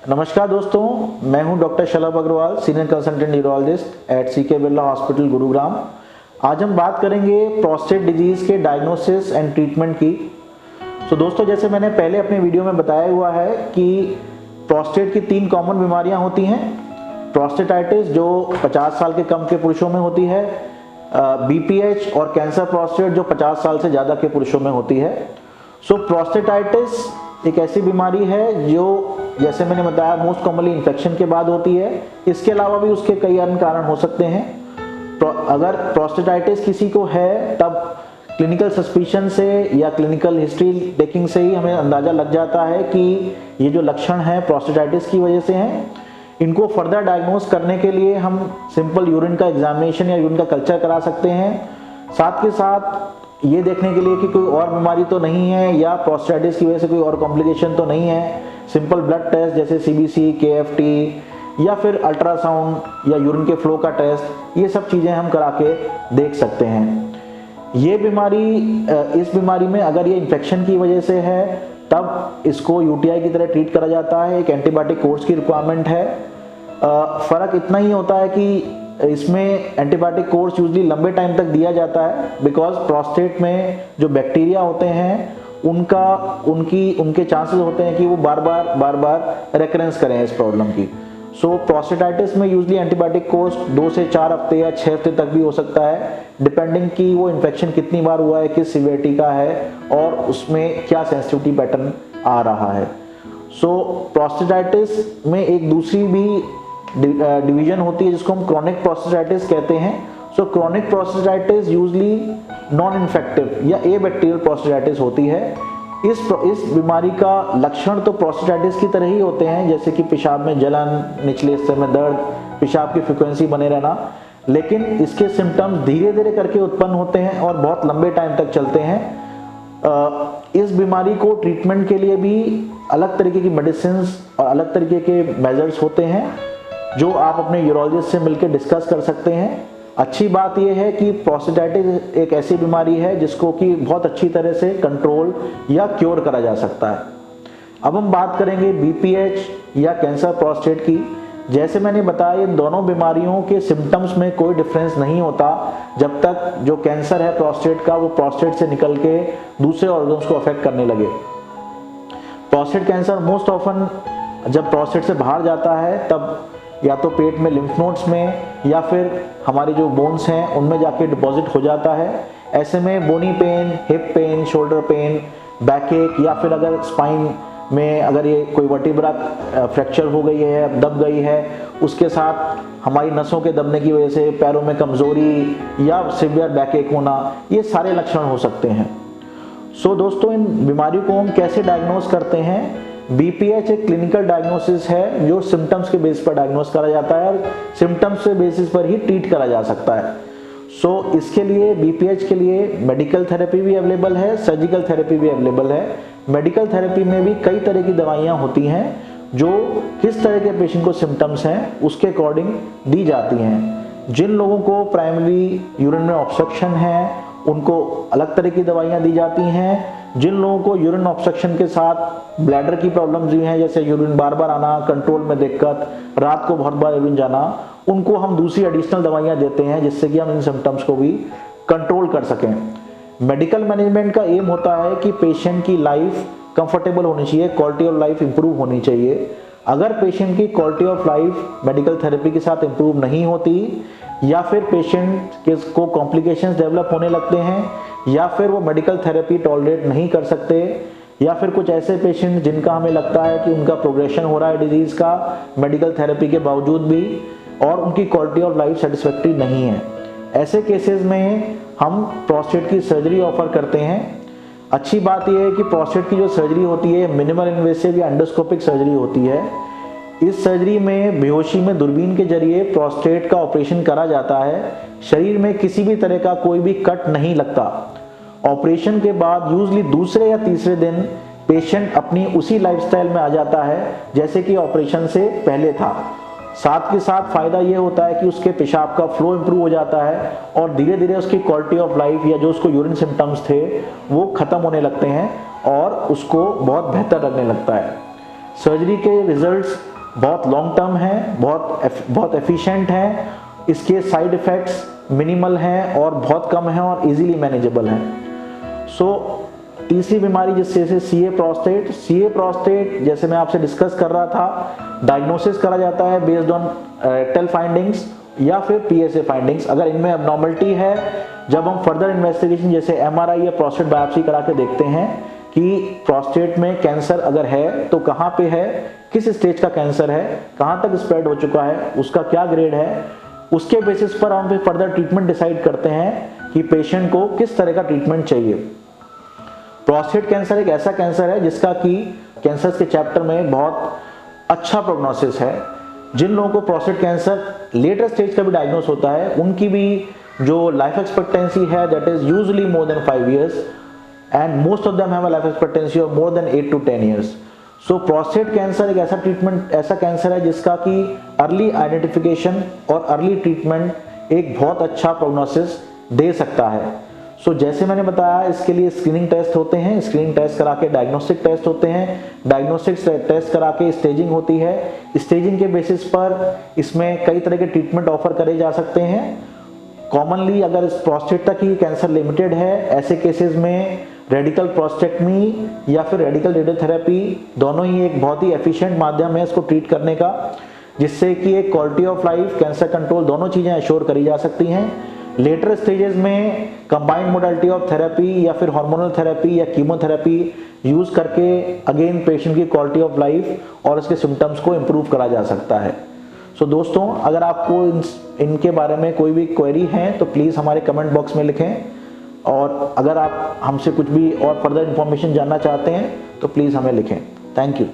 नमस्कार दोस्तों, मैं हूं doctor Shalabh Agrawal, senior consultant neurologist at CK Birla hospital Gurugram. आज हम बात करेंगे प्रोस्टेट डिजीज़ के डायग्नोसिस एंड ट्रीटमेंट की। तो दोस्तों, जैसे मैंने पहले अपने वीडियो में बताया हुआ है कि प्रोस्टेट की 3 कॉमन बीमारियां होती हैं। प्रोस्टेटाइटिस जो 50 साल के कम के पुरुषों में होती है, बीपीएच और कैंसर प्रोस्टेट जो 50 साल से ज़्यादा के पुरुषों में होती है। सो प्रोस्टेटाइटिस एक ऐसी बीमारी है जो, जैसे मैंने बताया, मोस्ट कॉमनली इन्फेक्शन के बाद होती है। इसके अलावा भी उसके कई अन्य कारण हो सकते हैं। अगर प्रोस्टेटाइटिस किसी को है तब क्लिनिकल सस्पिशन से या क्लिनिकल हिस्ट्री टेकिंग से ही हमें अंदाज़ा लग जाता है कि ये जो लक्षण हैं प्रोस्टेटाइटिस की वजह से हैं। इनको फर्दर डायग्नोस करने के लिए हम सिंपल यूरिन का एग्जामिनेशन या यूरिन का कल्चर करा सकते हैं। साथ के साथ ये देखने के लिए कि कोई और बीमारी तो नहीं है या प्रोस्टेटाइटिस की वजह से कोई और कॉम्प्लिकेशन तो नहीं है। सिंपल ब्लड टेस्ट जैसे सीबीसी, केएफटी या फिर अल्ट्रासाउंड या यूरिन के फ्लो का टेस्ट, ये सब चीज़ें हम करा के देख सकते हैं। ये बीमारी, इस बीमारी में अगर ये इन्फेक्शन की वजह से है तब इसको यूटीआई की तरह ट्रीट करा जाता है। एक एंटीबायोटिक कोर्स की रिक्वायरमेंट है। फ़र्क इतना ही होता है कि इसमें एंटीबायोटिक कोर्स यूजली लंबे टाइम तक दिया जाता है, बिकॉज प्रोस्टेट में जो बैक्टीरिया होते हैं उनके चांसेस होते हैं कि वो बार बार रेकरेंस करें इस प्रॉब्लम की। सो प्रोस्टेटाइटिस में यूजली एंटीबायोटिक कोर्स 2 से 4 हफ्ते या 6 हफ्ते तक भी हो सकता है, डिपेंडिंग कि वो इन्फेक्शन कितनी बार हुआ है, किस सिवियरिटी का है और उसमें क्या सेंसिटिविटी पैटर्न आ रहा है। सो प्रोस्टेटाइटिस में एक दूसरी भी डिवीजन होती है जिसको हम क्रॉनिक प्रोस्टेटाइटिस कहते हैं। So chronic prostatitis usually non infective या ए बैक्टीरियल प्रोस्टेटाइटिस होती है। इस बीमारी का लक्षण तो प्रोस्टेटाइटिस की तरह ही होते हैं, जैसे कि पेशाब में जलन, निचले हिस्से में दर्द, पेशाब की फ्रीक्वेंसी बने रहना, लेकिन इसके सिम्टम्स धीरे धीरे करके उत्पन्न होते हैं और बहुत लंबे टाइम तक चलते हैं। इस बीमारी को ट्रीटमेंट के लिए भी अलग तरीके की मेडिसिन और अलग तरीके के मेजर्स होते हैं जो आप अपने यूरोलॉजिस्ट से मिलकर डिस्कस कर सकते हैं। अच्छी बात यह है कि प्रोस्टेटाइटिस एक ऐसी बीमारी है जिसको कि बहुत अच्छी तरह से कंट्रोल या क्योर करा जा सकता है। अब हम बात करेंगे बीपीएच या कैंसर प्रोस्टेट की। जैसे मैंने बताया, इन दोनों बीमारियों के सिम्टम्स में कोई डिफरेंस नहीं होता जब तक जो कैंसर है प्रोस्टेट का वो प्रोस्टेट से निकल के दूसरे ऑर्गन्स को अफेक्ट करने लगे। प्रोस्टेट कैंसर मोस्ट ऑफन जब प्रोस्टेट से बाहर जाता है तब या तो पेट में लिम्फ नोड्स में या फिर हमारे जो बोन्स हैं उनमें जाके डिपॉजिट हो जाता है। ऐसे में bony pain, hip pain, shoulder pain, back एक या फिर अगर स्पाइन में अगर ये कोई वर्टिब्रा फ्रैक्चर हो गई है, दब गई है, उसके साथ हमारी नसों के दबने की वजह से पैरों में कमज़ोरी या सिवियर बैक एक होना, ये सारे लक्षण हो सकते हैं। सो दोस्तों, इन बीमारियों को हम कैसे डायग्नोस करते हैं? बीपीएच एक क्लिनिकल डायग्नोसिस है जो सिम्टम्स के बेस पर डायग्नोस करा जाता है और सिम्टम्स के बेसिस पर ही ट्रीट करा जा सकता है। सो इसके लिए बीपीएच के लिए मेडिकल थेरेपी भी अवेलेबल है, सर्जिकल थेरेपी भी अवेलेबल है। मेडिकल थेरेपी में भी कई तरह की दवाइयाँ होती हैं जो किस तरह के पेशेंट को सिम्टम्स हैं उसके अकॉर्डिंग दी जाती हैं। जिन लोगों को प्राइमरी यूरिन में ऑब्स्ट्रक्शन है उनको अलग तरह की दवाइयाँ दी जाती हैं। जिन लोगों को यूरिन ऑब्स्ट्रक्शन के साथ ब्लैडर की प्रॉब्लम्स भी हैं, जैसे यूरिन बार बार आना, कंट्रोल में दिक्कत, रात को बहुत बार यूरिन जाना, उनको हम दूसरी एडिशनल दवाइयाँ देते हैं जिससे कि हम इन सिम्टम्स को भी कंट्रोल कर सकें। मेडिकल मैनेजमेंट का एम होता है कि पेशेंट की लाइफ कंफर्टेबल होनी चाहिए, क्वालिटी ऑफ लाइफ इंप्रूव होनी चाहिए। अगर पेशेंट की quality of life medical therapy के साथ इंप्रूव नहीं होती या फिर पेशेंट को कॉम्प्लिकेशंस डेवलप होने लगते हैं या फिर वो मेडिकल थेरेपी टॉलरेट नहीं कर सकते या फिर कुछ ऐसे पेशेंट जिनका हमें लगता है कि उनका प्रोग्रेशन हो रहा है डिजीज़ का मेडिकल थेरेपी के बावजूद भी और उनकी क्वालिटी ऑफ लाइफ सेटिस्फैक्टरी नहीं है, ऐसे केसेस में हम प्रोस्टेट की सर्जरी ऑफर करते हैं। अच्छी बात यह है कि प्रोस्टेट की जो सर्जरी होती है मिनिमल इन्वेसिव या एंडोस्कोपिक सर्जरी होती है। इस सर्जरी में बेहोशी में दूरबीन के जरिए प्रोस्टेट का ऑपरेशन करा जाता है। शरीर में किसी भी तरह का कोई भी कट नहीं लगता। ऑपरेशन के बाद यूजली दूसरे या तीसरे दिन पेशेंट अपनी उसी लाइफस्टाइल में आ जाता है जैसे कि ऑपरेशन से पहले था। साथ के साथ फायदा ये होता है कि उसके पेशाब का फ्लो इंप्रूव हो जाता है और धीरे धीरे उसकी क्वालिटी ऑफ लाइफ या जो उसको यूरिन सिम्टम्स थे वो खत्म होने लगते हैं और उसको बहुत बेहतर लगने लगता है। सर्जरी के रिजल्ट्स बहुत लॉन्ग टर्म है, बहुत एफिशिएंट है, इसके साइड इफ़ेक्ट्स मिनिमल हैं और बहुत कम हैं और इजीली मैनेजेबल हैं। तीसरी बीमारी जिससे सीए प्रोस्टेट जैसे मैं आपसे डिस्कस कर रहा था, डायग्नोसिस करा जाता है बेस्ड ऑन रेक्टल फाइंडिंग्स या फिर पीएसए फाइंडिंग्स। अगर इनमें एबनॉर्मलिटी है, जब हम फर्दर इन्वेस्टिगेशन जैसे एमआरआई या प्रोस्टेट बायोप्सी करा के देखते हैं कि प्रोस्टेट में कैंसर अगर है तो कहाँ पे है, किस स्टेज का कैंसर है, कहाँ तक स्प्रेड हो चुका है, उसका क्या ग्रेड है, उसके बेसिस पर हम फिर फर्दर ट्रीटमेंट डिसाइड करते हैं कि पेशेंट को किस तरह का ट्रीटमेंट चाहिए। प्रोस्टेट कैंसर एक ऐसा कैंसर है जिसका कि कैंसर के चैप्टर में बहुत अच्छा प्रोग्नोसिस है। जिन लोगों को प्रोस्टेट कैंसर लेटर स्टेज का भी डायग्नोस होता है, उनकी भी जो लाइफ एक्सपेक्टेंसी है that is usually more than 5 years and most of them have a life expectancy of more than 8 to 10 years। So prostate cancer एक ऐसा कैंसर है जिसका कि अर्ली आइडेंटिफिकेशन और अर्ली ट्रीटमेंट एक बहुत अच्छा प्रोग्नोसिस दे सकता है। सो जैसे मैंने बताया, इसके लिए स्क्रीनिंग टेस्ट होते हैं, स्क्रीनिंग टेस्ट करा के डायग्नोस्टिक टेस्ट होते हैं, डायग्नोस्टिक टेस्ट करा के स्टेजिंग होती है। स्टेजिंग के बेसिस पर इसमें कई तरह के ट्रीटमेंट ऑफर करे जा सकते हैं। कॉमनली अगर प्रोस्टेट तक ही कैंसर लिमिटेड है, ऐसे केसेस में रेडिकल प्रोस्टेक्टमी या फिर रेडिकल रेडियोथेरेपी दोनों ही एक बहुत ही एफिशिएंट माध्यम है इसको ट्रीट करने का, जिससे कि एक quality of life, cancer control दोनों चीज़ें एश्योर करी जा सकती हैं। लेटर स्टेजेस में कंबाइंड मोडालिटी ऑफ थेरेपी या फिर हार्मोनल थेरेपी या कीमोथेरेपी यूज करके अगेन पेशेंट की क्वालिटी ऑफ लाइफ और उसके सिम्टम्स को इम्प्रूव करा जा सकता है। सो दोस्तों, अगर आपको इनके बारे में कोई भी क्वेरी है तो प्लीज़ हमारे कमेंट बॉक्स में लिखें, और अगर आप हमसे कुछ भी और फर्दर इन्फॉर्मेशन जानना चाहते हैं तो प्लीज़ हमें लिखें। Thank you.